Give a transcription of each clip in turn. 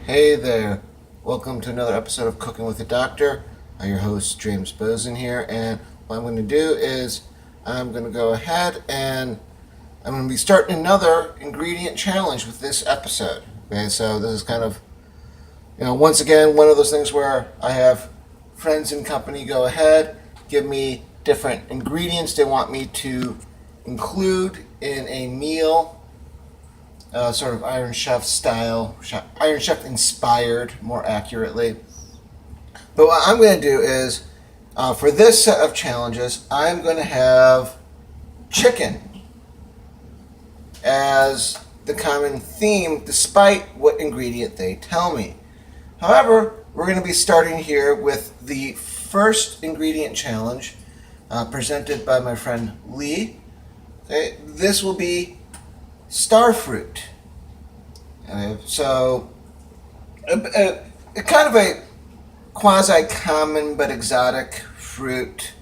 Hey there, welcome to another episode of Cooking with the Doctor. I'm your host, James Bozen here, and what I'm going to do is I'm going to go ahead and I'm going to be starting another ingredient challenge with this episode. Okay, so this is kind of, once again, one of those things where I have friends and company go ahead, give me different ingredients they want me to include in a meal. Sort of Iron Chef style, Iron Chef inspired, more accurately. But what I'm going to do is, for this set of challenges, I'm going to have chicken as the common theme, despite what ingredient they tell me. However, we're going to be starting here with the first ingredient challenge presented by my friend Lee. Okay, this will be Starfruit. So, kind of a quasi-common but exotic fruit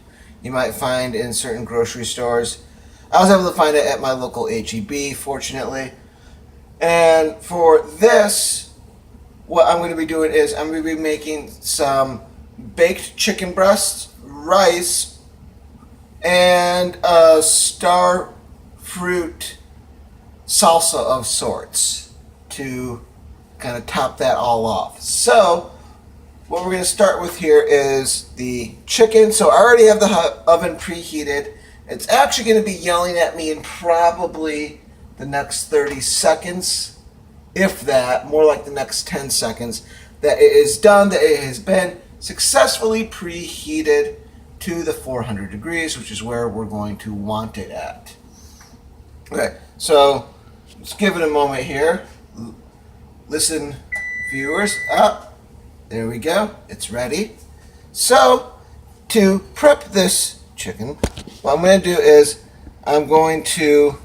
you might find in certain grocery stores. I was able to find it at my local H-E-B, fortunately. And for this, what I'm going to be doing is I'm going to be making some baked chicken breasts, rice, and a Starfruit salsa of sorts to kind of top that all off. So what we're going to start with here is the chicken. So I already have the oven preheated. It's actually going to be yelling at me in probably the next 30 seconds, if that, more like the next 10 seconds, that it is done, that it has been successfully preheated to the 400 degrees, which is where we're going to want it at. Okay, so let's give it a moment here. Listen, viewers. There we go. It's ready. So, to prep this chicken, what I'm going to do is I'm going to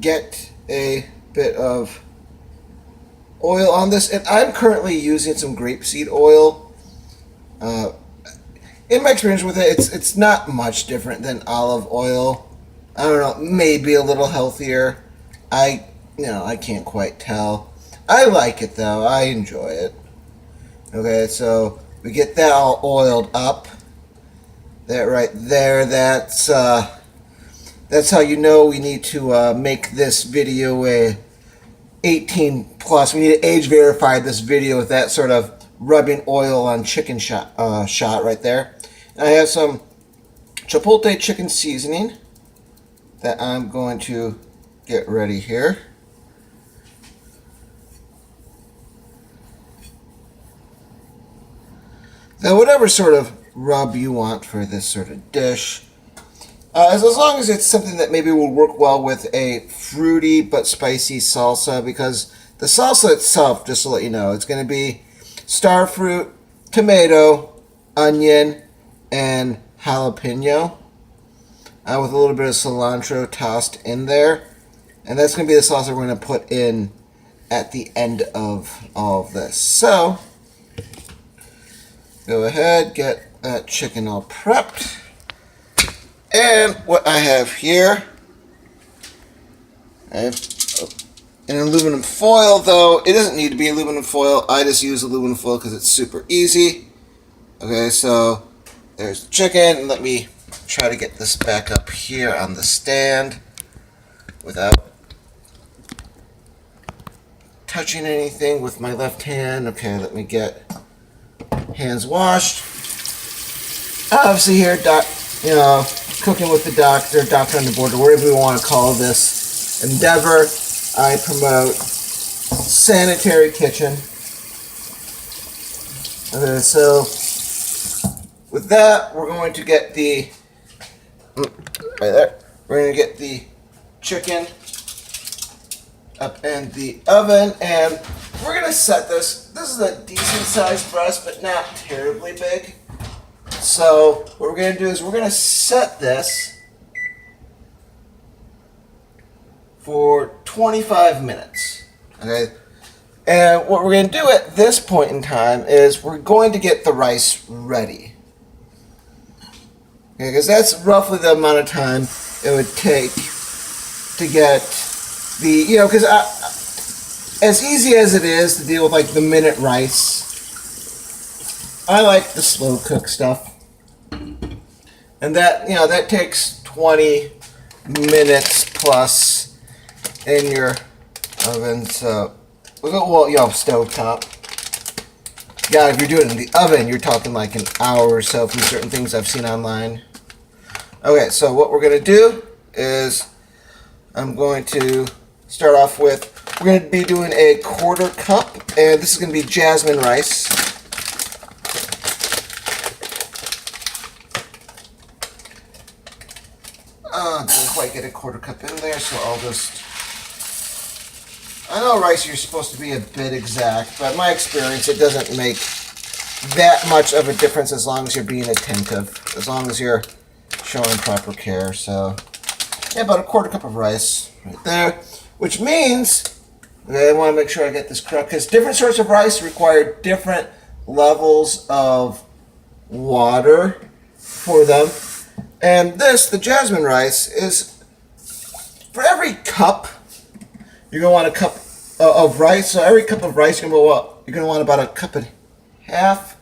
get a bit of oil on this, and I'm currently using some grape-seed oil. In my experience with it, it's not much different than olive oil. I don't know, maybe a little healthier. I can't quite tell. I like it though. I enjoy it. Okay, so we get that all oiled up. That right there, that's how you know we need to make this video a 18 plus. We need to age verify this video with that sort of rubbing oil on chicken shot right there. And I have some chipotle chicken seasoning that I'm going to get ready here. Now, whatever sort of rub you want for this sort of dish, as long as it's something that maybe will work well with a fruity but spicy salsa, because the salsa itself, just to let you know, it's going to be starfruit, tomato, onion, and jalapeno, with a little bit of cilantro tossed in there. And that's going to be the salsa we're going to put in at the end of all of this. So, go ahead, get that chicken all prepped. And what I have here, I have an aluminum foil, though it doesn't need to be aluminum foil. I just use aluminum foil because it's super easy. Okay, so there's the chicken, and let me try to get this back up here on the stand without touching anything with my left hand. Okay, let me get hands washed. Obviously here, cooking with the doctor on the board, or whatever we want to call this endeavor, I promote sanitary kitchen. Okay, so with that, we're going to get the right there. We're going to get the chicken up in the oven, and we're going to set this. This is a decent sized breast, but not terribly big. So what we're going to do is we're going to set this for 25 minutes. Okay? And what we're going to do at this point in time is we're going to get the rice ready. Okay, because that's roughly the amount of time it would take to get the, because as easy as it is to deal with like the minute rice, I like the slow cook stuff. And that, that takes 20 minutes plus in your oven. So, well, stove top. Yeah, if you're doing it in the oven, you're talking like an hour or so from certain things I've seen online. Okay, so what we're going to do is I'm going to start off with, we're going to be doing a 1/4 cup, and this is going to be jasmine rice. Didn't quite get a 1/4 cup in there, so I'll just... I know rice you're supposed to be a bit exact, but in my experience it doesn't make that much of a difference as long as you're being attentive, as long as you're showing proper care. So, yeah, about a 1/4 cup of rice right there, which means, I want to make sure I get this correct, because different sorts of rice require different levels of water for them. And this, the jasmine rice, is for every cup, you're going to want a cup of rice. So every cup of rice, you're going to want about a cup and a half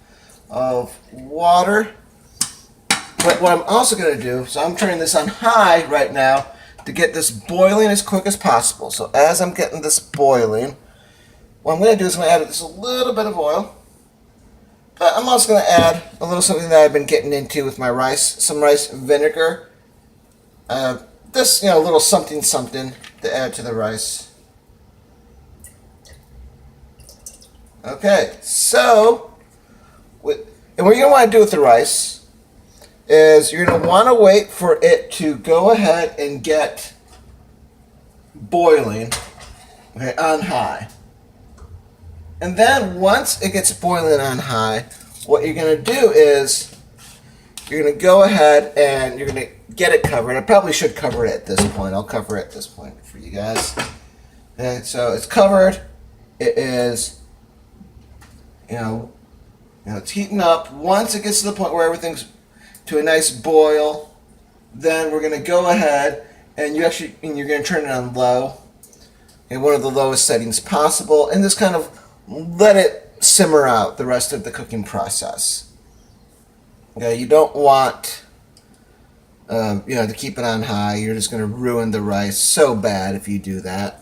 of water. But what I'm also going to do, so I'm turning this on high right now to get this boiling as quick as possible. So as I'm getting this boiling, what I'm going to do is I'm going to add just a little bit of oil. But I'm also going to add a little something that I've been getting into with my rice, some rice vinegar. This, a little something to add to the rice. Okay, so, and what you're going to want to do with the rice is you're going to want to wait for it to go ahead and get boiling, okay, on high. And then once it gets boiling on high, what you're going to do is you're going to go ahead and you're going to get it covered. I probably should cover it at this point. I'll cover it at this point for you guys. And so it's covered. It is, it's heating up. Once it gets to the point where everything's to a nice boil, then we're going to go ahead and you're going to turn it on low, in one of the lowest settings possible, and just kind of let it simmer out the rest of the cooking process. Okay, you don't want, to keep it on high. You're just going to ruin the rice so bad if you do that.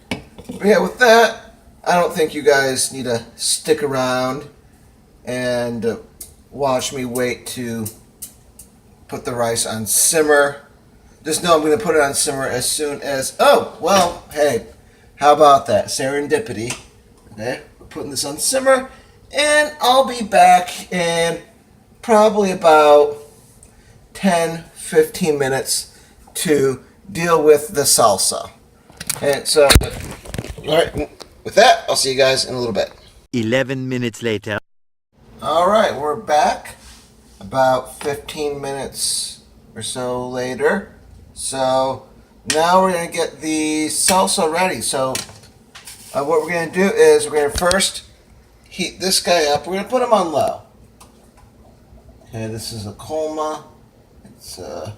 But yeah, with that, I don't think you guys need to stick around and watch me wait to put the rice on simmer. Just know I'm going to put it on simmer as soon as, hey, how about that? Serendipity. Okay, we're putting this on simmer, and I'll be back in probably about 10-15 minutes to deal with the salsa. And so, alright, with that, I'll see you guys in a little bit. 11 minutes later. Alright, we're back about 15 minutes or so later. So, now we're going to get the salsa ready. So, what we're going to do is we're going to first heat this guy up. We're going to put him on low. Okay, this is a colma. It's, you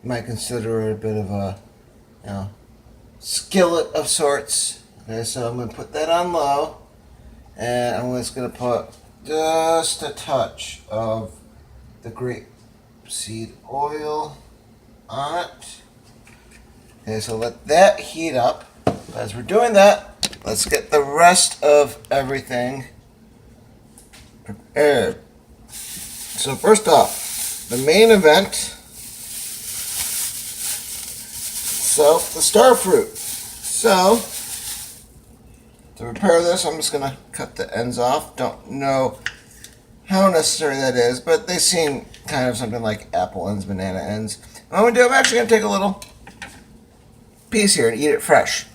might consider it a bit of a, skillet of sorts. Okay, so I'm going to put that on low. And I'm just going to put just a touch of the grape-seed oil on it. Okay, so let that heat up. As we're doing that, let's get the rest of everything prepared. So first off, the main event, so the starfruit. So to prepare this, I'm just going to cut the ends off. Don't know how necessary that is, but they seem kind of something like apple ends, banana ends. What I'm going to do, I'm actually going to take a little piece here and eat it fresh.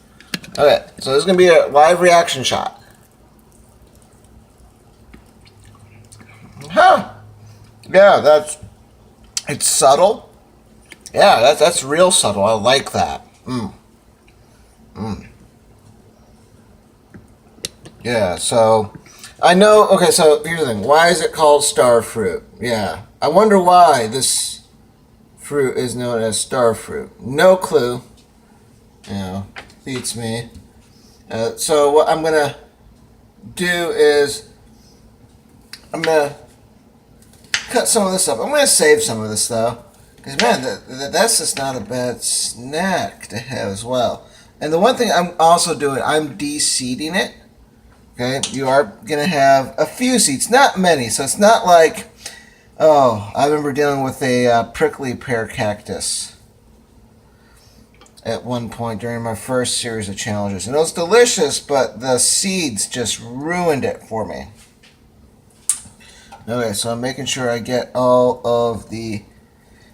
Okay, so this is going to be a live reaction shot. Huh. Yeah, it's subtle. Yeah, that's real subtle. I like that. Yeah, so I know, okay, so here's the thing. Why is it called starfruit? Yeah, I wonder why this fruit is known as starfruit. No clue. beats me. So what I'm gonna do is I'm gonna cut some of this up. I'm gonna save some of this though, because man, that's just not a bad snack to have as well. And the one thing I'm also doing, I'm de-seeding it. Okay, you are gonna have a few seeds, not many, so it's not like, oh, I remember dealing with a prickly pear cactus at one point during my first series of challenges. And it was delicious, but the seeds just ruined it for me. Okay, so I'm making sure I get all of the...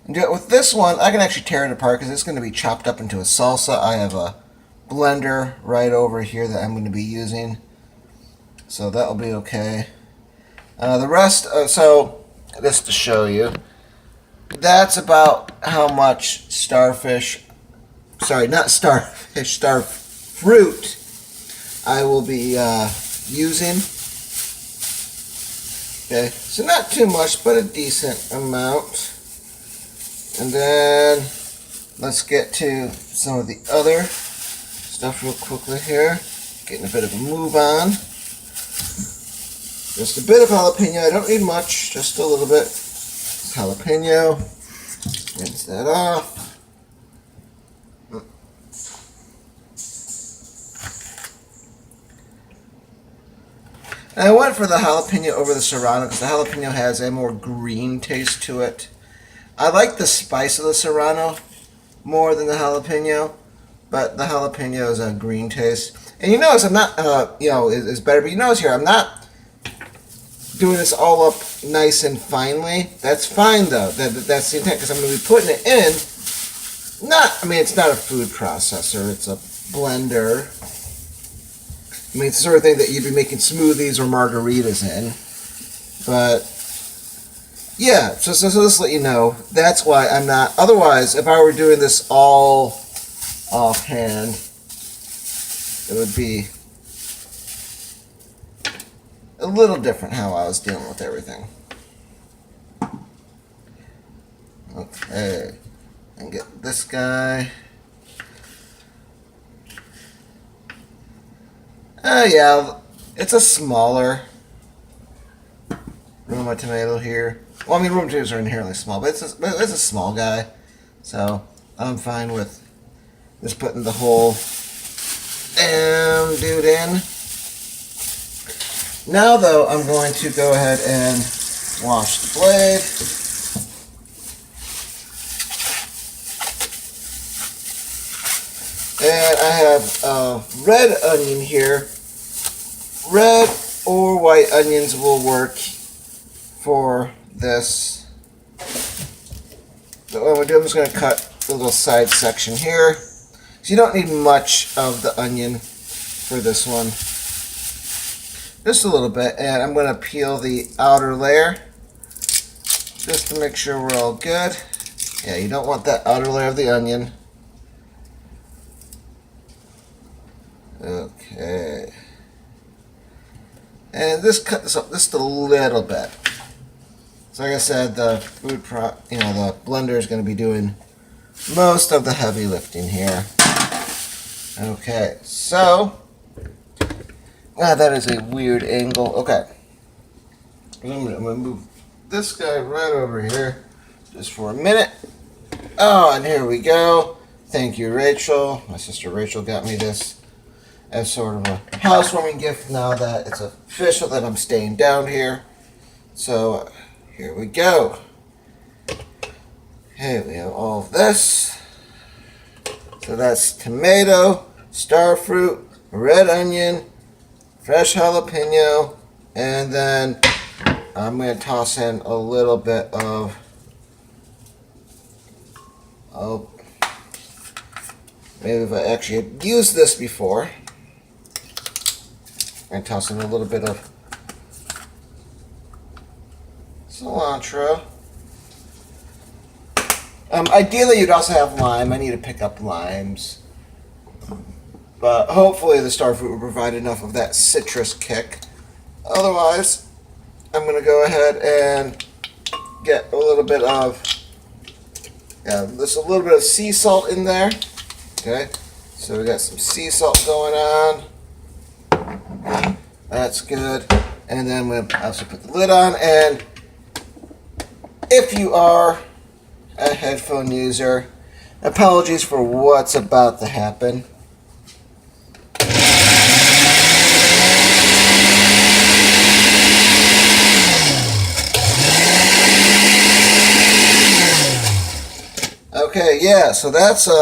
And with this one, I can actually tear it apart because it's going to be chopped up into a salsa. I have a blender right over here that I'm going to be using. So that'll be okay. The rest, so just to show you, that's about how much starfish... Sorry, not starfish, starfruit I will be using. Okay, so not too much, but a decent amount. And then let's get to some of the other stuff real quickly here. Getting a bit of a move on. Just a bit of jalapeno. I don't need much, just a little bit. Jalapeno. Rinse that off. And I went for the jalapeno over the serrano because the jalapeno has a more green taste to it. I like the spice of the serrano more than the jalapeno, but the jalapeno is a green taste. And you notice I'm not, is better, but you notice here I'm not doing this all up nice and finely. That's fine though. That's the intent because I'm going to be putting it in. It's not a food processor. It's a blender. I mean, it's the sort of thing that you'd be making smoothies or margaritas in. But, yeah, so just to let you know, that's why I'm not... Otherwise, if I were doing this all offhand, it would be a little different how I was dealing with everything. Okay, and get this guy... yeah, it's a smaller Roma tomato here. Well, I mean, Roma tomatoes are inherently small, but it's a small guy. So I'm fine with just putting the whole damn dude in. Now, though, I'm going to go ahead and wash the blade. And I have a red onion here. Red or white onions will work for this. So what I'm going to do, I'm just going to cut a little side section here. So you don't need much of the onion for this one. Just a little bit. And I'm going to peel the outer layer just to make sure we're all good. Yeah, you don't want that outer layer of the onion. Okay. And this cut this up just a little bit. So like I said, the the blender is going to be doing most of the heavy lifting here. Okay, so that is a weird angle. Okay, I'm going to move this guy right over here just for a minute. Oh, and here we go. Thank you, Rachel. My sister Rachel got me this as sort of a housewarming gift now that it's official that I'm staying down here. So here we go. Okay, we have all of this. So that's tomato, starfruit, red onion, fresh jalapeno, and then I'm going to toss in a little bit of maybe if I actually had used this before. And toss in a little bit of cilantro. Ideally, you'd also have lime. I need to pick up limes. But hopefully the starfruit will provide enough of that citrus kick. Otherwise, I'm going to go ahead and get a little bit of, there's a little bit of sea salt in there. Okay. So we got some sea salt going on. That's good. And then we'll also put the lid on. And if you are a headphone user, apologies for what's about to happen. Okay, yeah, so that's it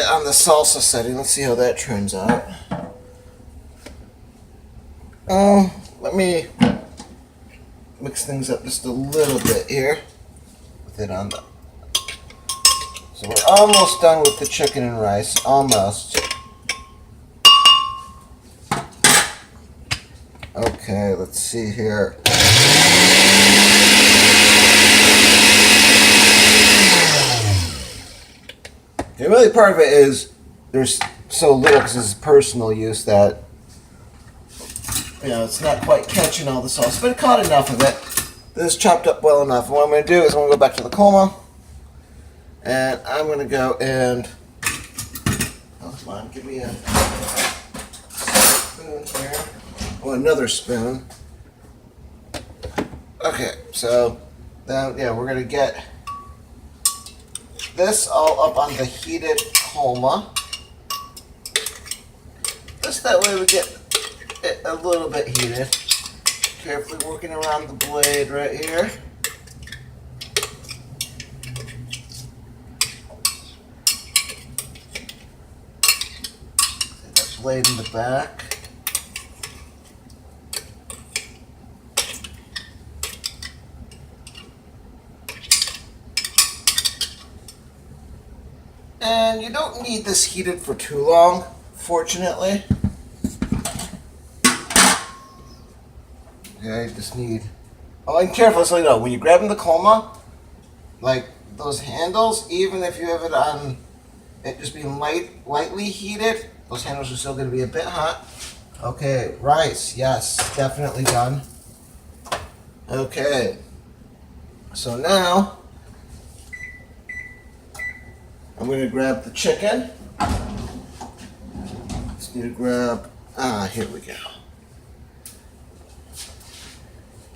on the salsa setting. Let's see how that turns out. Let me mix things up just a little bit here with it on the. So we're almost done with the chicken and rice, almost. Okay, let's see here. The really part of it is there's so little because this is personal use that it's not quite catching all the sauce, but it caught enough of it. This is chopped up well enough. And what I'm going to do is I'm going to go back to the colma, and I'm going to go and come on, give me a spoon here. Oh, another spoon. Okay, so then we're going to get this all up on the heated colma. Just that way we get it a little bit heated. Carefully working around the blade right here. Get that blade in the back. And you don't need this heated for too long, fortunately. Okay, you just need. Oh, and careful, so you know, when you're grabbing the colma, like those handles, even if you have it on it just being lightly heated, those handles are still going to be a bit hot. Okay, rice, yes, definitely done. Okay, so now I'm going to grab the chicken. Just need to grab, here we go.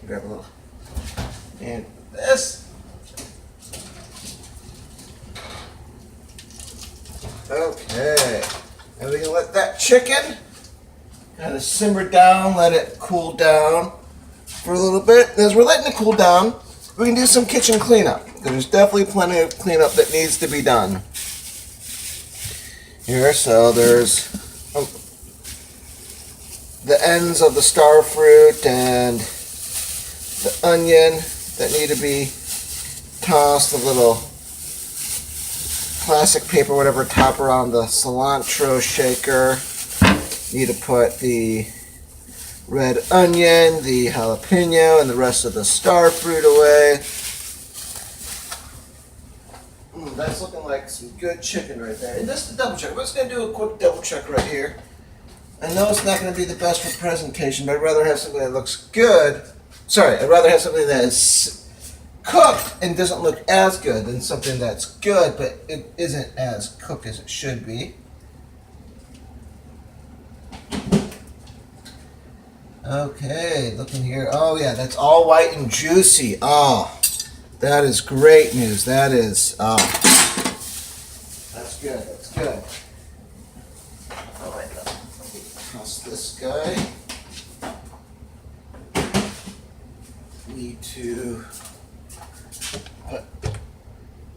Grab a little, and this. Okay, and we can let that chicken kind of simmer down, let it cool down for a little bit. And as we're letting it cool down, we can do some kitchen cleanup. There's definitely plenty of cleanup that needs to be done here. So there's the ends of the starfruit and the onion that need to be tossed, a little plastic paper, whatever, top around the cilantro shaker. Need to put the red onion, the jalapeno, and the rest of the starfruit away. That's looking like some good chicken right there. And just to double check, we're just going to do a quick double check right here. I know it's not going to be the best for presentation, but I'd rather have something that looks good. Sorry, I'd rather have something that is cooked and doesn't look as good than something that's good, but it isn't as cooked as it should be. Okay, looking here. Oh yeah, that's all white and juicy. Oh, that is great news. That is, that's good. That's good. All right, let me toss this guy. Need to put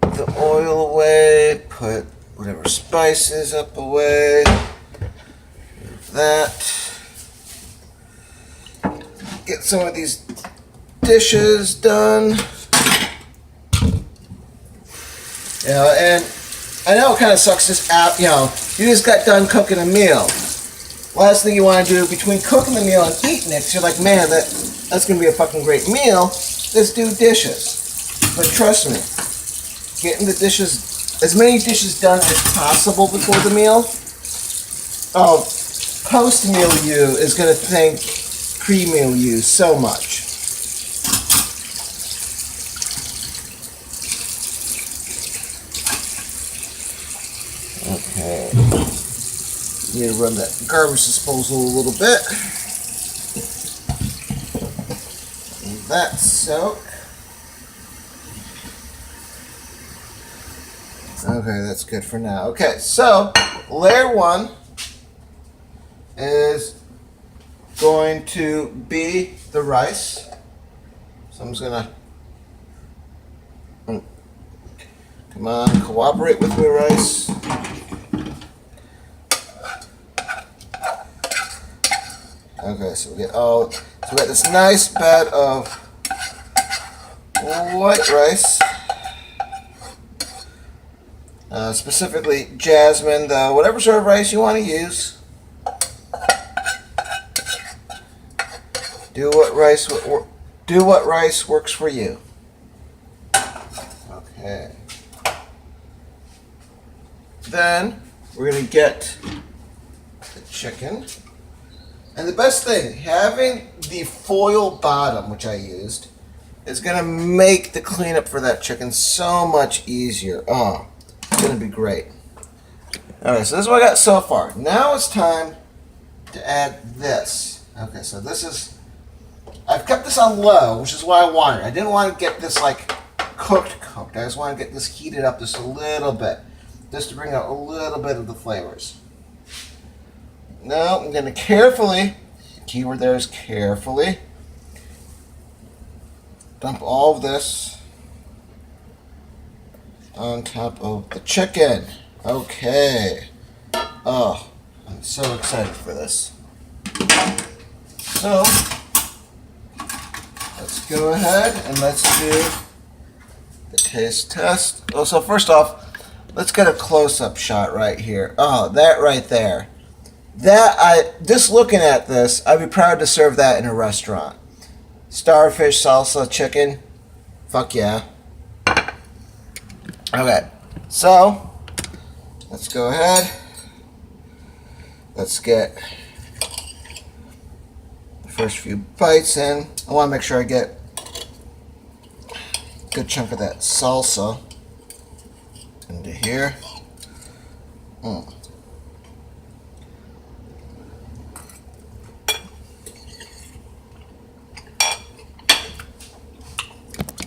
the oil away, put whatever spices up away, that. Get some of these dishes done. And I know it kind of sucks this out, you just got done cooking a meal. Last thing you want to do between cooking the meal and eating it, 'cause you're like, man, that's going to be a fucking great meal. Let's do dishes. But trust me, getting the dishes, as many dishes done as possible before the meal, post-meal you is going to thank pre-meal you so much. Okay. Need to run that garbage disposal a little bit. Leave that soak. Okay, that's good for now. Okay, so layer 1 is going to be the rice. So I'm just gonna, come on, cooperate with me, rice. Okay, so we got this nice bed of white rice. Specifically jasmine, though, whatever sort of rice you want to use. Do what rice works for you. Okay. Then we're gonna get the chicken, and the best thing, having the foil bottom, which I used, is gonna make the cleanup for that chicken so much easier. Oh. It's going to be great. Alright, so this is what I got so far. Now it's time to add this. Okay, so this is... I've kept this on low, which is what I wanted. I didn't want to get this, like, cooked. I just want to get this heated up just a little bit. Just to bring out a little bit of the flavors. Now, I'm going to carefully... The keyword there is carefully. Dump all of this on top of the chicken. Okay. Oh, I'm so excited for this. So, let's go ahead and let's do the taste test. Oh, so first off, let's get a close-up shot right here. Oh, that right there. Just looking at this, I'd be proud to serve that in a restaurant. Starfish salsa chicken. Fuck yeah. Okay, so let's go ahead. Let's get the first few bites in. I want to make sure I get a good chunk of that salsa into here.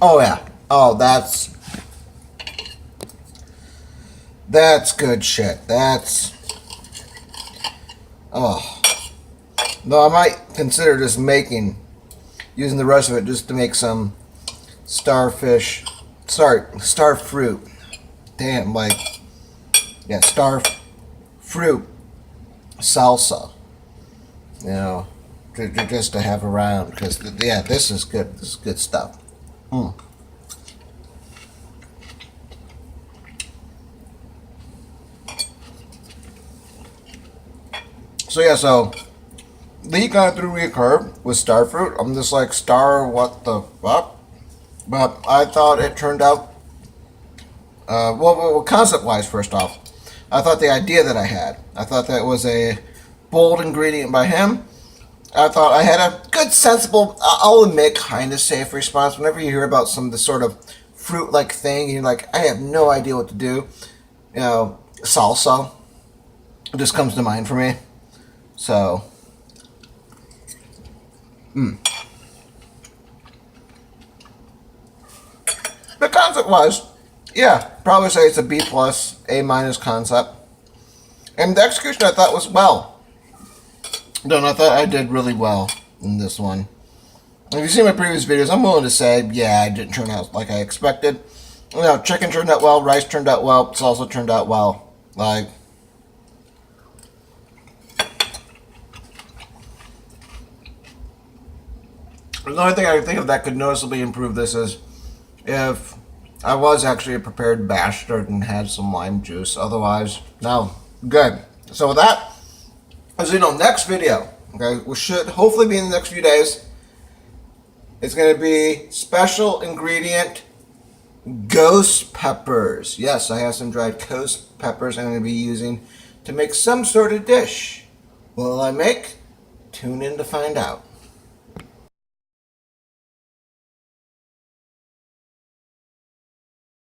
Oh yeah. Oh, that's good shit. Oh. No, I might consider just using the rest of it just to make some starfruit. Damn, yeah, starfruit salsa. You know, just to have around, because, yeah, this is good. This is good stuff. So yeah, so Lee kind of threw me a curve with Starfruit. I'm just like, what the fuck? But I thought it turned out, well, concept-wise, first off, I thought the idea that I thought that was a bold ingredient by him. I thought I had a good, sensible, I'll admit, kind of safe response. Whenever you hear about some of the sort of fruit-like thing, you're like, I have no idea what to do. You know, salsa just comes to mind for me. So, but concept-wise, yeah, probably say it's a B+, A- concept. And the execution I thought was well done. I thought I did really well in this one. If you've seen my previous videos, I'm willing to say, yeah, it didn't turn out like I expected. You know, chicken turned out well, rice turned out well, salsa turned out well. Like, the only thing I can think of that could noticeably improve this is if I was actually a prepared bastard and had some lime juice. Otherwise, no, good. So with that, as you know, next video, okay, we should hopefully be in the next few days. It's going to be special ingredient ghost peppers. Yes, I have some dried ghost peppers I'm going to be using to make some sort of dish. What will I make? Tune in to find out.